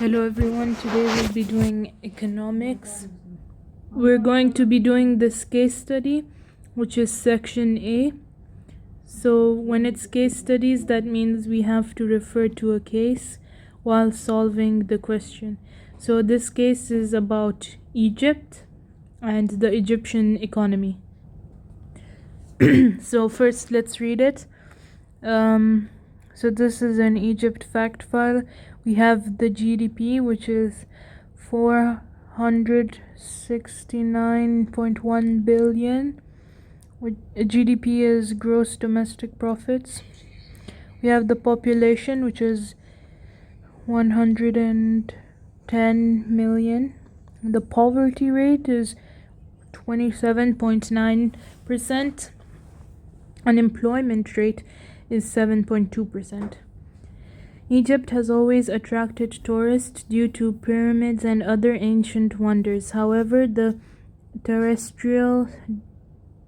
Hello everyone, today we'll be doing economics. We're going to be doing this case study, which is section A. So when it's case studies, that means we have to refer to a case while solving the question. So this case is about Egypt and the Egyptian economy. So first let's read it. So this is an Egypt fact file. We have the GDP, which is 469.1 billion. GDP is gross domestic profits. We have the population, which is 110 million. The poverty rate is 27.9%. Unemployment rate is 7.2%. Egypt has always attracted tourists due to pyramids and other ancient wonders. However, the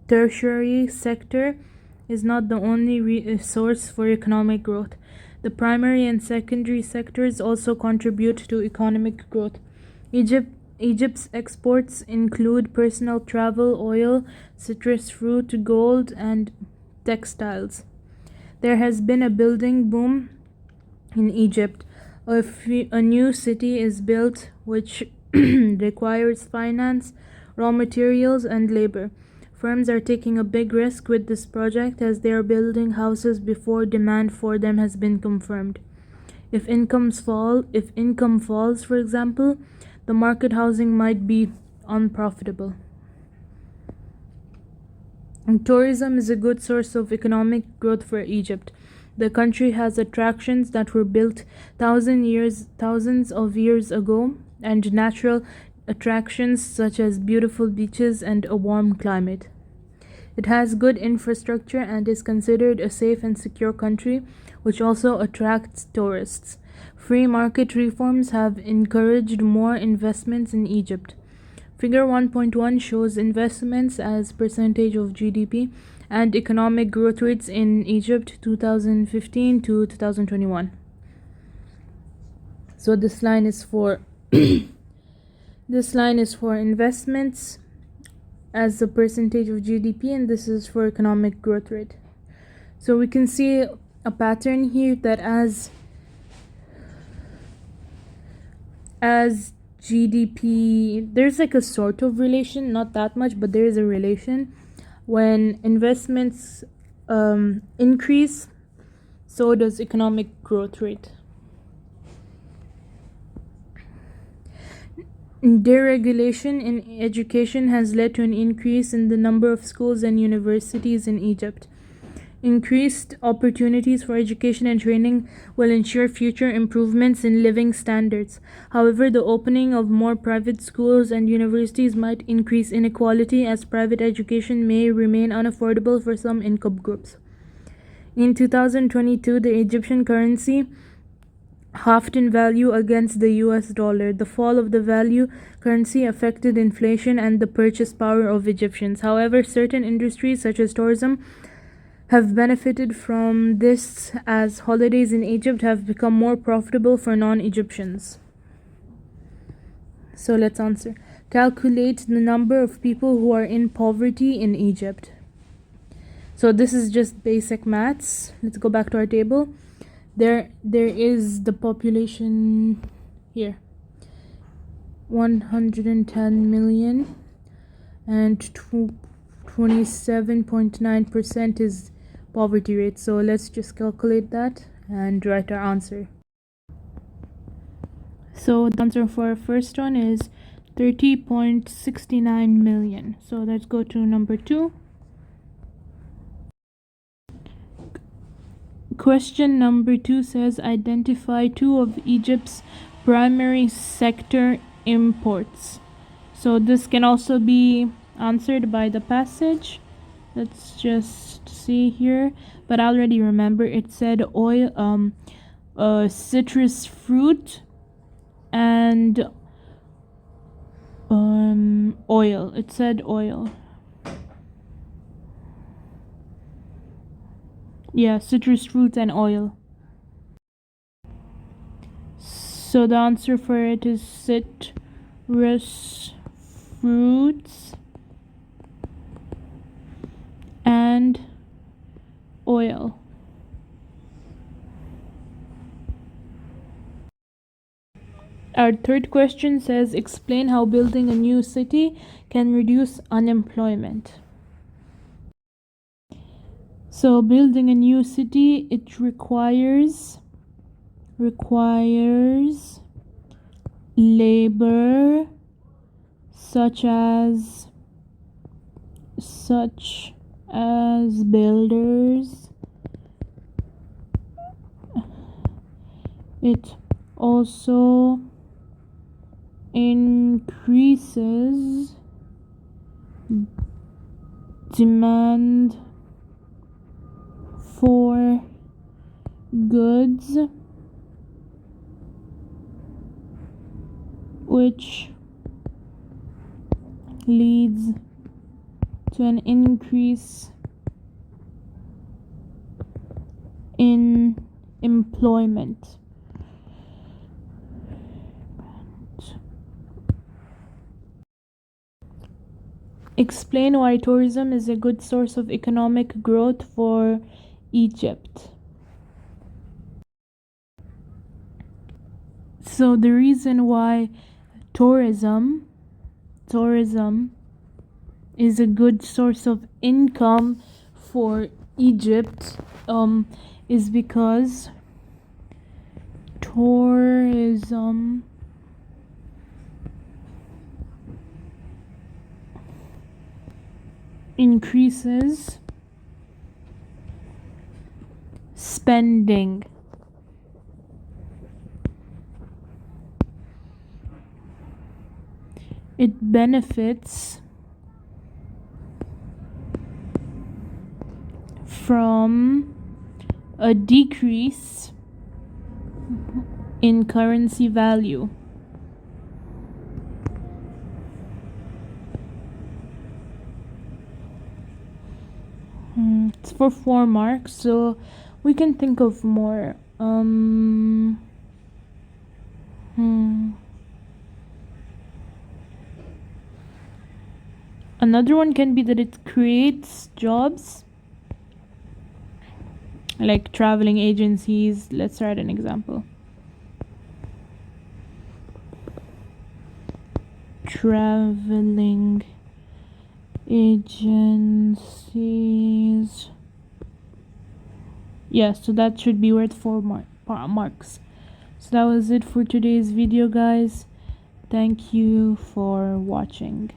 tertiary sector is not the only source for economic growth. The primary and secondary sectors also contribute to economic growth. Egypt's exports include personal travel, oil, citrus fruit, gold, and textiles. There has been a building boom in Egypt. A new city is built which requires finance, raw materials, and labor. Firms are taking a big risk with this project as they are building houses before demand for them has been confirmed. If income falls, for example, the market housing might be unprofitable. And tourism is a good source of economic growth for Egypt. The country has attractions that were built thousands of years ago, and natural attractions such as beautiful beaches and a warm climate. It has good infrastructure and is considered a safe and secure country, which also attracts tourists. Free market reforms have encouraged more investments in Egypt. Figure 1.1 shows investments as percentage of GDP and economic growth rates in Egypt 2015 to 2021. So this line is for investments as a percentage of GDP, and this is for economic growth rate. So we can see a pattern here that as GDP, there's like a sort of relation, not that much, but there is a relation. When investments increase, so does economic growth rate. Deregulation in education has led to an increase in the number of schools and universities in Egypt. Increased opportunities for education and training will ensure future improvements in living standards. However, the opening of more private schools and universities might increase inequality as private education may remain unaffordable for some income groups. In 2022, the Egyptian currency halved in value against the US dollar. The fall of the value currency affected inflation and the purchase power of Egyptians. However, certain industries such as tourism have benefited from this as holidays in Egypt have become more profitable for non-Egyptians. So let's answer. Calculate the number of people who are in poverty in Egypt. So this is just basic maths. Let's go back to our table. There is the population here. 110 million and 27.9% is poverty rate. So let's just calculate that and write our answer. So the answer for our first one is 30.69 million. So let's go to number 2. Question number 2 says identify 2 of Egypt's primary sector imports. So this can also be answered by the passage. Let's just see here, but I already remember it said oil, citrus fruit, and oil. It said oil. Yeah, citrus fruit and oil. So the answer for it is citrus fruits and oil. Our third question says, explain how building a new city can reduce unemployment. So building a new city, it requires labor such as builders. It also increases demand for goods, which leads to an increase in employment. Explain why tourism is a good source of economic growth for Egypt. So the reason why tourism is a good source of income for Egypt is because tourism increases spending. It benefits from a decrease in currency value. It's for 4 marks, so we can think of more. Another one can be that it creates jobs, like traveling agencies. Let's write an example. Traveling agencies. Yeah, so that should be worth 4 marks. So that was it for today's video, guys. Thank you for watching.